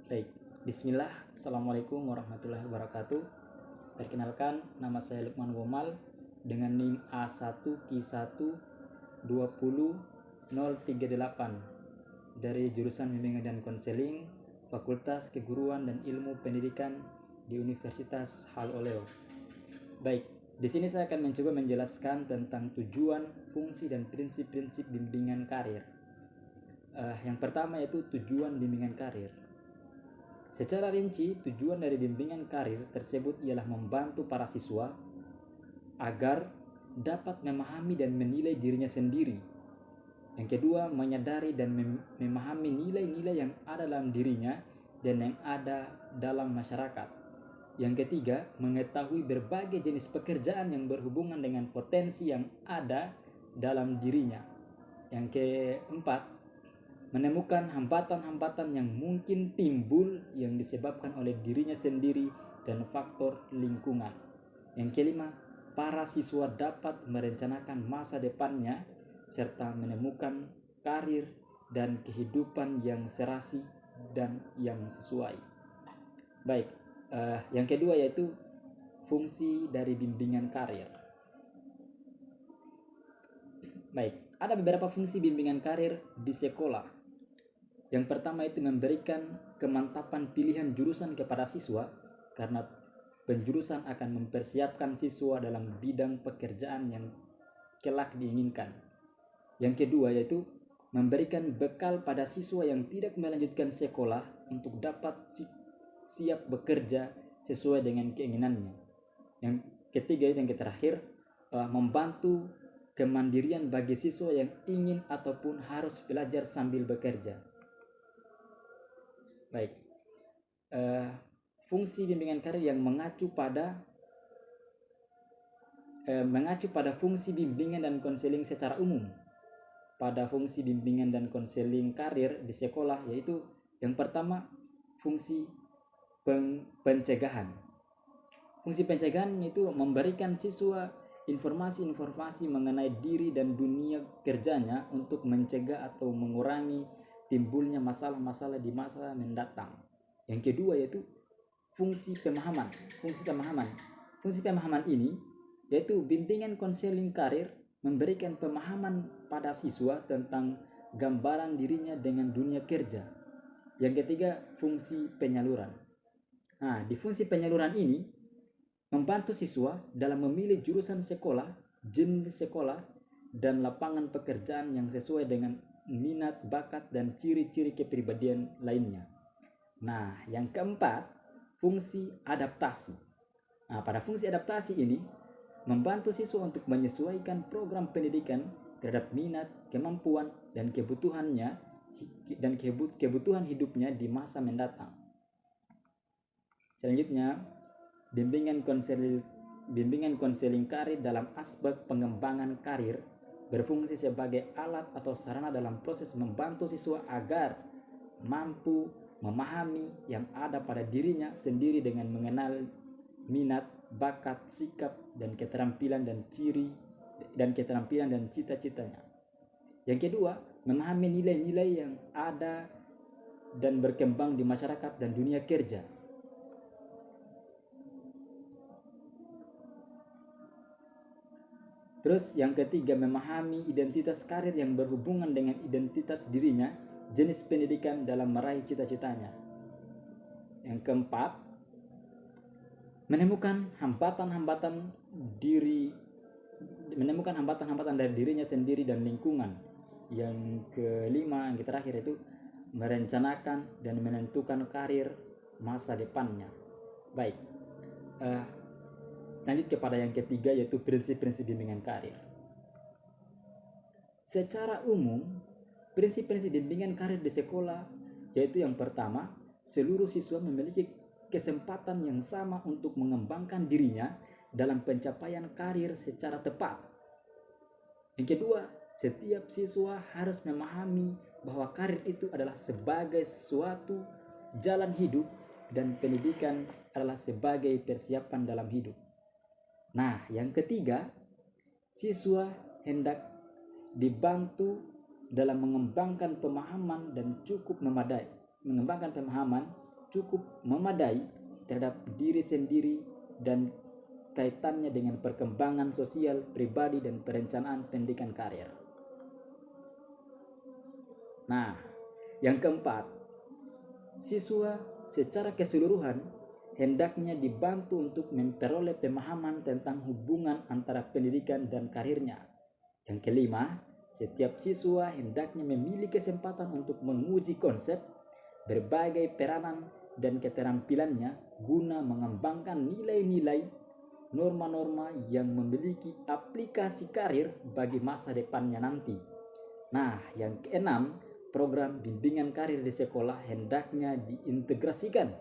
Baik, Bismillah, Assalamualaikum warahmatullahi wabarakatuh. Perkenalkan, nama saya Lukman Womal dengan NIM A1Q1 20038 dari jurusan Bimbingan dan Konseling Fakultas Keguruan dan Ilmu Pendidikan di Universitas Hal Oleo. Baik, di sini saya akan mencoba menjelaskan tentang tujuan, fungsi, dan prinsip-prinsip bimbingan karir. Yang pertama yaitu tujuan bimbingan karir. Secara rinci, tujuan dari bimbingan karir tersebut ialah membantu para siswa agar dapat memahami dan menilai dirinya sendiri. Yang kedua, menyadari dan memahami nilai-nilai yang ada dalam dirinya dan yang ada dalam masyarakat. Yang ketiga, mengetahui berbagai jenis pekerjaan yang berhubungan dengan potensi yang ada dalam dirinya. Yang keempat, menemukan hambatan-hambatan yang mungkin timbul yang disebabkan oleh dirinya sendiri dan faktor lingkungan. Yang kelima, para siswa dapat merencanakan masa depannya serta menemukan karir dan kehidupan yang serasi dan yang sesuai. Baik, yang kedua yaitu fungsi dari bimbingan karir. Baik, ada beberapa fungsi bimbingan karir di sekolah. Yang pertama itu memberikan kemantapan pilihan jurusan kepada siswa karena penjurusan akan mempersiapkan siswa dalam bidang pekerjaan yang kelak diinginkan. Yang kedua yaitu memberikan bekal pada siswa yang tidak melanjutkan sekolah untuk dapat siap bekerja sesuai dengan keinginannya. Yang ketiga yang terakhir, membantu kemandirian bagi siswa yang ingin ataupun harus belajar sambil bekerja. Baik, fungsi bimbingan karir yang mengacu pada fungsi bimbingan dan konseling secara umum. Pada fungsi bimbingan dan konseling karir di sekolah yaitu yang pertama fungsi pencegahan. Fungsi pencegahan itu memberikan siswa informasi-informasi mengenai diri dan dunia kerjanya untuk mencegah atau mengurangi timbulnya masalah-masalah di masa mendatang. Yang kedua yaitu fungsi pemahaman. Fungsi pemahaman ini yaitu bimbingan konseling karir memberikan pemahaman pada siswa tentang gambaran dirinya dengan dunia kerja. Yang ketiga, fungsi penyaluran. Nah, di fungsi penyaluran ini membantu siswa dalam memilih jurusan sekolah, jenis sekolah, dan lapangan pekerjaan yang sesuai dengan minat, bakat, dan ciri-ciri kepribadian lainnya. Nah, yang keempat, fungsi adaptasi. Nah, pada fungsi adaptasi ini membantu siswa untuk menyesuaikan program pendidikan terhadap minat, kemampuan, dan kebutuhannya dan kebutuhan hidupnya di masa mendatang. Selanjutnya, bimbingan konseling karir dalam aspek pengembangan karir berfungsi sebagai alat atau sarana dalam proses membantu siswa agar mampu memahami yang ada pada dirinya sendiri dengan mengenal minat, bakat, sikap, dan keterampilan dan cita-citanya. Yang kedua, memahami nilai-nilai yang ada dan berkembang di masyarakat dan dunia kerja. Terus yang ketiga, memahami identitas karir yang berhubungan dengan identitas dirinya, jenis pendidikan dalam meraih cita-citanya. Yang keempat, menemukan hambatan-hambatan dari dirinya sendiri dan lingkungan. Yang kelima, yang terakhir itu merencanakan dan menentukan karir masa depannya. Baik, lanjut kepada yang ketiga yaitu prinsip-prinsip bimbingan karir. Secara umum, prinsip-prinsip bimbingan karir di sekolah yaitu yang pertama, seluruh siswa memiliki kesempatan yang sama untuk mengembangkan dirinya dalam pencapaian karir secara tepat. Yang kedua, setiap siswa harus memahami bahwa karir itu adalah sebagai suatu jalan hidup dan pendidikan adalah sebagai persiapan dalam hidup. Nah, yang ketiga, siswa hendak dibantu dalam mengembangkan pemahaman dan cukup memadai. Mengembangkan pemahaman cukup memadai terhadap diri sendiri dan kaitannya dengan perkembangan sosial, pribadi, dan perencanaan pendidikan karir. Nah, yang keempat, siswa secara keseluruhan hendaknya dibantu untuk memperoleh pemahaman tentang hubungan antara pendidikan dan karirnya. Yang kelima, setiap siswa hendaknya memiliki kesempatan untuk menguji konsep, berbagai peranan, dan keterampilannya guna mengembangkan nilai-nilai, norma-norma yang memiliki aplikasi karir bagi masa depannya nanti. Nah, yang keenam, program bimbingan karir di sekolah hendaknya diintegrasikan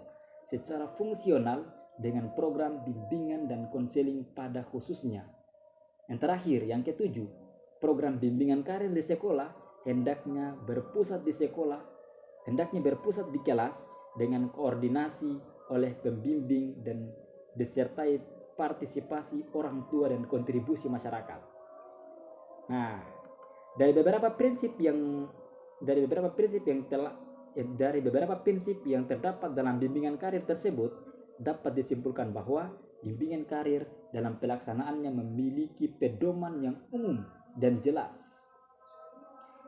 secara fungsional dengan program bimbingan dan konseling pada khususnya. Yang terakhir, yang ketujuh, program bimbingan karir di sekolah hendaknya berpusat di kelas dengan koordinasi oleh pembimbing dan disertai partisipasi orang tua dan kontribusi masyarakat. Nah, dari beberapa prinsip yang terdapat dalam bimbingan karir tersebut, dapat disimpulkan bahwa bimbingan karir dalam pelaksanaannya memiliki pedoman yang umum dan jelas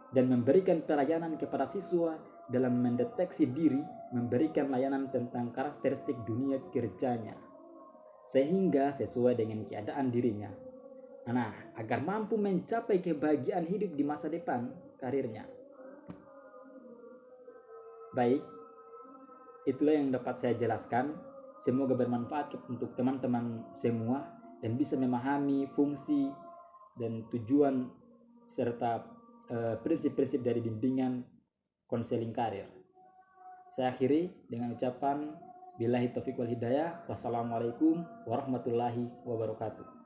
dan memberikan pelayanan kepada siswa dalam mendeteksi diri, memberikan layanan tentang karakteristik dunia kerjanya sehingga sesuai dengan keadaan dirinya. Nah, agar mampu mencapai kebahagiaan hidup di masa depan karirnya. Baik, itulah yang dapat saya jelaskan. Semoga bermanfaat untuk teman-teman semua dan bisa memahami fungsi dan tujuan serta prinsip-prinsip dari bimbingan konseling karir. Saya akhiri dengan ucapan billahi taufiq wal hidayah. Wassalamualaikum warahmatullahi wabarakatuh.